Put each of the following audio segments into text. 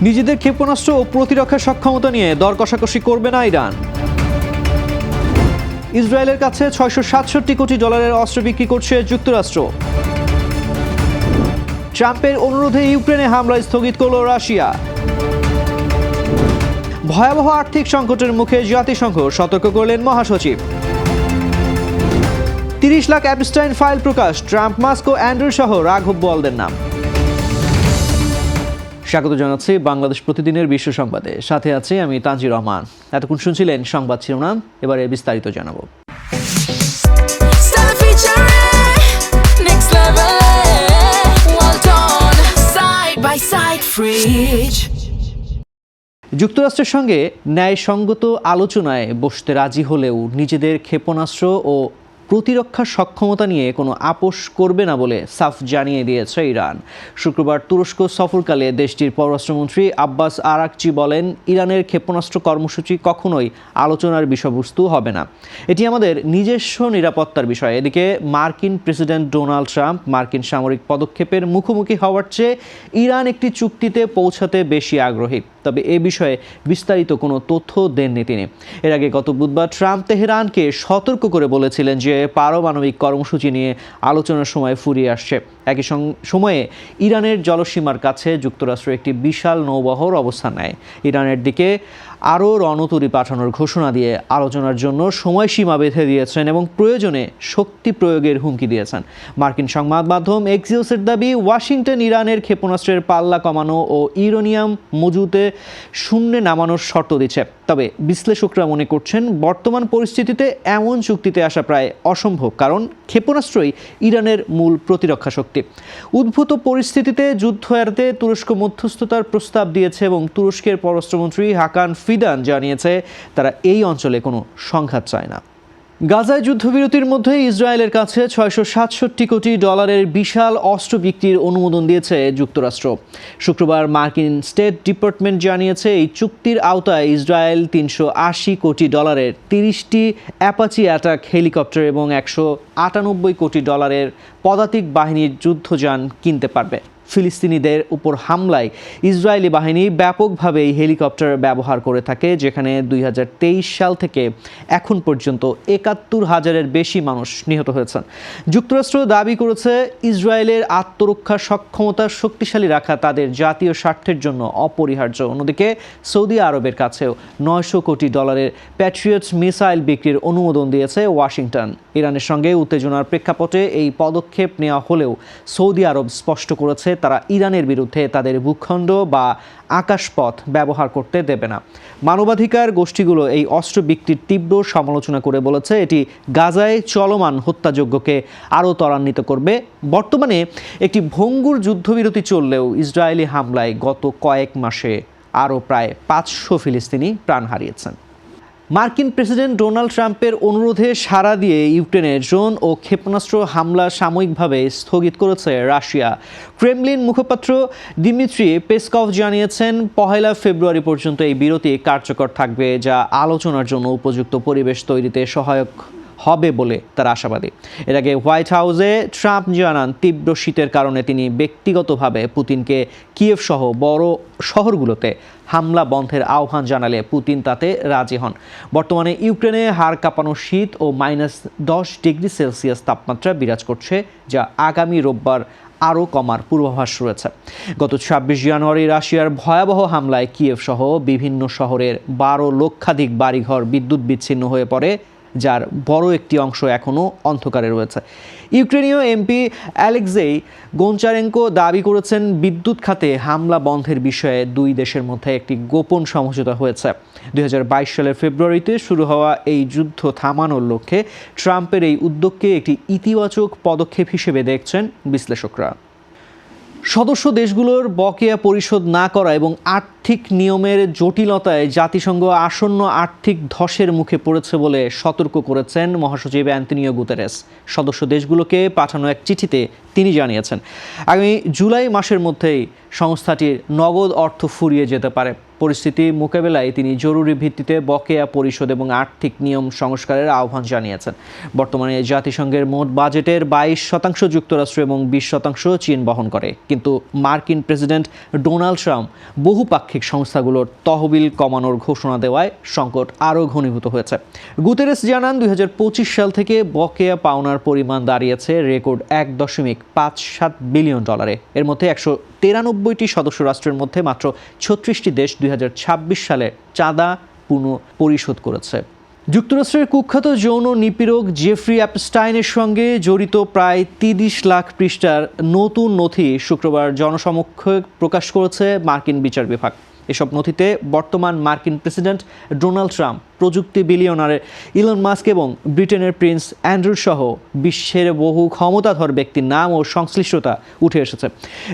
নিজেদের ক্ষেপণাস্ত্র ও প্রতিরক্ষা সক্ষমতা নিয়ে দর কষাকষি করবে না ইরান। ইসরায়েলের কাছে $667 কোটি অস্ত্র বিক্রি করছে যুক্তরাষ্ট্র। ট্রাম্পের অনুরোধে ইউক্রেনে হামলা স্থগিত করল রাশিয়া। ভয়াবহ আর্থিক সংকটের মুখে জাতিসংঘ, সতর্ক করলেন মহাসচিব। 30 লাখ অ্যাপস্টাইন ফাইল প্রকাশ, ট্রাম্প, মাস্ক ও অ্যান্ড্রু সহ রাঘব বোয়ালদের নাম। স্বাগত জানাচ্ছি বাংলাদেশ প্রতিদিনের বিশ্ব সংবাদে। সাথে আছি আমি তানজির রহমান। এতক্ষণ শুনছিলেন সংবাদ শিরোনাম, এবারে বিস্তারিত জানাবো। যুক্তরাষ্ট্রের সঙ্গে ন্যায়সঙ্গত আলোচনায় বসতে রাজি হলেও নিজেদের ক্ষেপণাস্ত্র ও প্রতিরক্ষা সক্ষমতা নিয়ে কোনো আপোষ করবে না বলে সাফ জানিয়ে দিয়েছে ইরান। শুক্রবার তুরস্ক সফরকালে দেশটির পররাষ্ট্রমন্ত্রী আব্বাস আরাকচি বলেন, ইরানের ক্ষেপণাস্ত্র কর্মসূচি কখনোই আলোচনার বিষয়বস্তু হবে না। এটি আমাদের নিজস্ব নিরাপত্তার বিষয়। এদিকে মার্কিন প্রেসিডেন্ট ডোনাল্ড ট্রাম্প মার্কিন সামরিক পদক্ষেপের মুখোমুখি হওয়ার চেয়ে ইরান একটি চুক্তিতে পৌঁছাতে বেশি আগ্রহী। তবে এ বিষয়ে বিস্তারিত কোনো তথ্য দেননি তিনি। এর আগে গত বুধবার ট্রাম্প তেহরানকে সতর্ক করে বলেছিলেন যে পারমাণবিক কর্মসূচি নিয়ে আলোচনার সময় ফুরিয়ে আসছে। একই সময়ে ইরানের জলসীমার কাছে যুক্তরাষ্ট্র একটি বিশাল নৌবহর অবস্থান নেয়। ইরানের দিকে আরও রণতরী পাঠানোর ঘোষণা দিয়ে আলোচনার জন্য সময়সীমা বেঁধে দিয়েছেন এবং প্রয়োজনে শক্তি প্রয়োগের হুমকি দিয়েছেন। মার্কিন সংবাদ মাধ্যম এক্সিওসের দাবি, ওয়াশিংটন ইরানের ক্ষেপণাস্ত্রের পাল্লা কমানো ও ইউরেনিয়াম মজুতে শূন্যে নামানোর শর্ত দিচ্ছে। তবে বিশ্লেষকরা মনে করছেন, বর্তমান পরিস্থিতিতে এমন চুক্তিতে আসা প্রায় অসম্ভব, কারণ ক্ষেপণাস্ত্রই ইরানের মূল প্রতিরক্ষা শক্তি। উদ্ভূত পরিস্থিতিতে যুদ্ধ এড়াতে তুরস্ক মধ্যস্থতার প্রস্তাব দিয়েছে এবং তুরস্কের পররাষ্ট্রমন্ত্রী হাকান ফিদান জানিয়েছে তারা এই অঞ্চলে কোনো সংঘাত চায় না। গাজায় যুদ্ধবিরতির মধ্যে ইসরায়েলের কাছে $667 কোটি বিশাল অস্ত্র বিক্রির অনুমোদন দিয়েছে যুক্তরাষ্ট্র। শুক্রবার মার্কিন স্টেট ডিপার্টমেন্ট জানিয়েছে, এই চুক্তির আওতায় ইসরায়েল $380 কোটি 30টি অ্যাপাচি অ্যাটাক হেলিকপ্টার এবং $198 কোটি পদাতিক বাহিনীর যুদ্ধযান কিনতে পারবে। ফিলিস্তিনিদের উপর হামলায় ইসরায়েলি বাহিনী ব্যাপকভাবে এই হেলিকপ্টার ব্যবহার করে থাকে, যেখানে 2023 সাল থেকে এখন পর্যন্ত 71,000-এর বেশি মানুষ নিহত হয়েছেন। যুক্তরাষ্ট্র দাবি করেছে, ইসরায়েলের আত্মরক্ষা সক্ষমতা শক্তিশালী রাখা তাদের জাতীয় স্বার্থের জন্য অপরিহার্য। অন্যদিকে সৌদি আরবের কাছেও $900 কোটি প্যাট্রিয়টস মিসাইল বিক্রির অনুমোদন দিয়েছে ওয়াশিংটন। ইরানের সঙ্গে উত্তেজনার প্রেক্ষাপটে এই পদক্ষেপ নেওয়া হলেও সৌদি আরব স্পষ্ট করেছে তারা ইরানের বিরুদ্ধে তাদের ভূখণ্ড বা আকাশপথ ব্যবহার করতে দেবে না। মানবাধিকার গোষ্ঠীগুলো এই অস্ত্র বিক্রির তীব্র সমালোচনা করে বলেছে, এটি গাজায় চলমান হত্যাযজ্ঞকে আরও ত্বরান্বিত করবে। বর্তমানে একটি ভঙ্গুর যুদ্ধবিরতি চললেও ইসরায়েলি হামলায় গত কয়েক মাসে আরও প্রায় 500 ফিলিস্তিনি প্রাণ হারিয়েছেন। মার্কিন প্রেসিডেন্ট ডোনাল্ড ট্রাম্পের অনুরোধে সাড়া দিয়ে ইউক্রেনে ড্রোন ও ক্ষেপণাস্ত্র হামলা সাময়িকভাবে স্থগিত করেছে রাশিয়া। ক্রেমলিন মুখপাত্র দিমিত্রি পেসকভ জানিয়েছেন, 1 ফেব্রুয়ারি পর্যন্ত এই বিরতি কার্যকর থাকবে, যা আলোচনার জন্য উপযুক্ত পরিবেশ তৈরিতে সহায়ক হবে বলে তারা আশাবাদী। এর আগে হোয়াইট হাউসে ট্রাম্প জানান, তীব্র শীতের কারণে তিনি ব্যক্তিগতভাবে পুতিনকে কিয়েভ সহ বড় শহরগুলোতে হামলা বন্ধের আহ্বান জানালে পুতিন তাতে রাজি হন। বর্তমানে ইউক্রেনে হাড় কাঁপানো শীত ও -10 ডিগ্রি সেলসিয়াস তাপমাত্রা বিরাজ করছে, যা আগামী রোববার আরও কমার পূর্বাভাস রয়েছে। গত 26 জানুয়ারি রাশিয়ার ভয়াবহ হামলায় কিয়েভ সহ বিভিন্ন শহরের 12 লক্ষাধিক বাড়িঘর বিদ্যুৎ বিচ্ছিন্ন হয়ে পড়ে, যার বড় একটি অংশ এখনও অন্ধকারে রয়েছে। ইউক্রেনীয় এমপি অ্যালেক্সেই গোনচারেঙ্কো দাবি করেছেন, বিদ্যুৎ খাতে হামলা বন্ধের বিষয়ে দুই দেশের মধ্যে একটি গোপন সমঝোতা হয়েছে। 2022 সালের ফেব্রুয়ারিতে শুরু হওয়া এই যুদ্ধ থামানোর লক্ষ্যে ট্রাম্পের এই উদ্যোগকে একটি ইতিবাচক পদক্ষেপ হিসেবে দেখছেন বিশ্লেষকরা। সদস্য দেশগুলোর বকেয়া পরিশোধ না করা এবং আর্থিক নিয়মের জটিলতায় জাতিসংঘ আসন্ন আর্থিক ধসের মুখে পড়েছে বলে সতর্ক করেছেন মহাসচিব অ্যান্তোনিও গুতেরেস। সদস্য দেশগুলোকে পাঠানো এক চিঠিতে তিনি জানিয়েছেন, আগামী জুলাই মাসের মধ্যেই সংস্থাটির নগদ অর্থ ফুরিয়ে যেতে পারে। পরিস্থিতি মোকাবেলায় তিনি জরুরি ভিত্তিতে বকেয়া পরিশোধ এবং আর্থিক নিয়ম সংস্কারের আহ্বান জানিয়েছেন। বর্তমানে জাতিসংঘের মোট বাজেটের 22% যুক্তরাষ্ট্র এবং 20% চীন বহন করে, কিন্তু মার্কিন প্রেসিডেন্ট ডোনাল্ড ট্রাম্প বহুপাক্ষিক সংস্থাগুলোর তহবিল কমানোর ঘোষণা দেওয়ায় সংকট আরও ঘনীভূত হয়েছে। গুতেরেস জানান 2025 সাল থেকে বকেয়া পাওনার পরিমাণ দাঁড়িয়েছে রেকর্ড $1.57 বিলিয়ন। এর মধ্যে 193টি সদস্য রাষ্ট্রের মধ্যে মাত্র 36টি দেশ 2026 সালে চাঁদা পুনঃ পরিশোধ করেছে। যুক্তরাষ্ট্রের কুখ্যাত যৌন নিপীড়ক জেফ্রি অ্যাপস্টাইনের সঙ্গে জড়িত প্রায় 30 লাখ পৃষ্ঠার নতুন নথি শুক্রবার জনসমক্ষে প্রকাশ করেছে মার্কিন বিচার বিভাগ। এসব নথিতে বর্তমান মার্কিন প্রেসিডেন্ট ডোনাল্ড ট্রাম্প, প্রযুক্তি বিলিয়নার ইলন মাস্ক এবং ব্রিটেনের প্রিন্স অ্যান্ড্রু সহ বিশ্বের বহু ক্ষমতাধর ব্যক্তির নাম ও সংশ্লিষ্টতা উঠে এসেছে।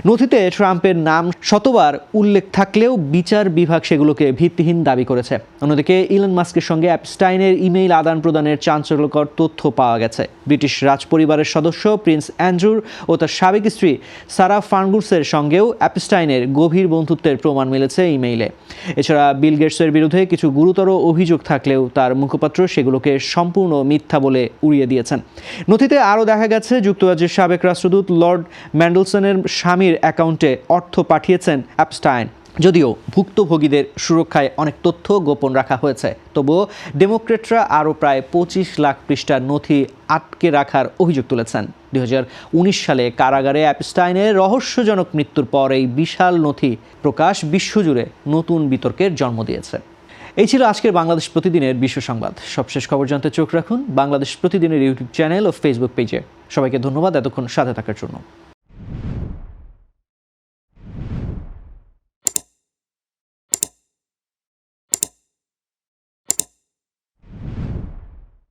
নথিতে ট্রাম্পের নাম শতবার উল্লেখ থাকলেও বিচার বিভাগ সেগুলোকে ভিত্তিহীন দাবি করেছে। অন্যদিকে ইলন মাস্কের সঙ্গে অ্যাপস্টাইনের ইমেইল আদান প্রদানের চাঞ্চল্যকর তথ্য পাওয়া গেছে। ব্রিটিশ রাজপরিবারের সদস্য প্রিন্স অ্যান্ড্রুর ও তার সাবেক স্ত্রী সারা ফার্গুসের সঙ্গেও অ্যাপস্টাইনের গভীর বন্ধুত্বের প্রমাণ মিলেছে ইমেইলে। এছাড়া বিল গেটসের বিরুদ্ধে কিছু গুরুতর অভিযোগ থাকলেও তার মুখপাত্র সেগুলোকে সম্পূর্ণ মিথ্যা বলে উড়িয়ে দিয়েছেন। নথিতে আরও দেখা গেছে যুক্তরাজ্যের সাবেক রাষ্ট্রদূত লর্ড ম্যান্ডেলসনের স্বামীর অ্যাকাউন্টে অর্থ পাঠিয়েছেন অ্যাপস্টাইন। যদিও ভুক্তভোগীদের সুরক্ষায় অনেক তথ্য গোপন রাখা হয়েছে, তবুও ডেমোক্রেটরা আরও প্রায় 25 লাখ পৃষ্ঠার নথি আটকে রাখার অভিযোগ তুলেছেন। 2019 সালে কারাগারে অ্যাপস্টাইনের রহস্যজনক মৃত্যুর পর এই বিশাল নথি প্রকাশ বিশ্বজুড়ে নতুন বিতর্কের জন্ম দিয়েছে। এই ছিল আজকের বাংলাদেশ প্রতিদিনের বিশ্ব সংবাদ। সবশেষ খবর জানতে চোখ রাখুন বাংলাদেশ প্রতিদিনের ইউটিউব চ্যানেল ও ফেসবুক পেজে। সবাইকে ধন্যবাদ এতক্ষণ সাথে থাকার জন্য।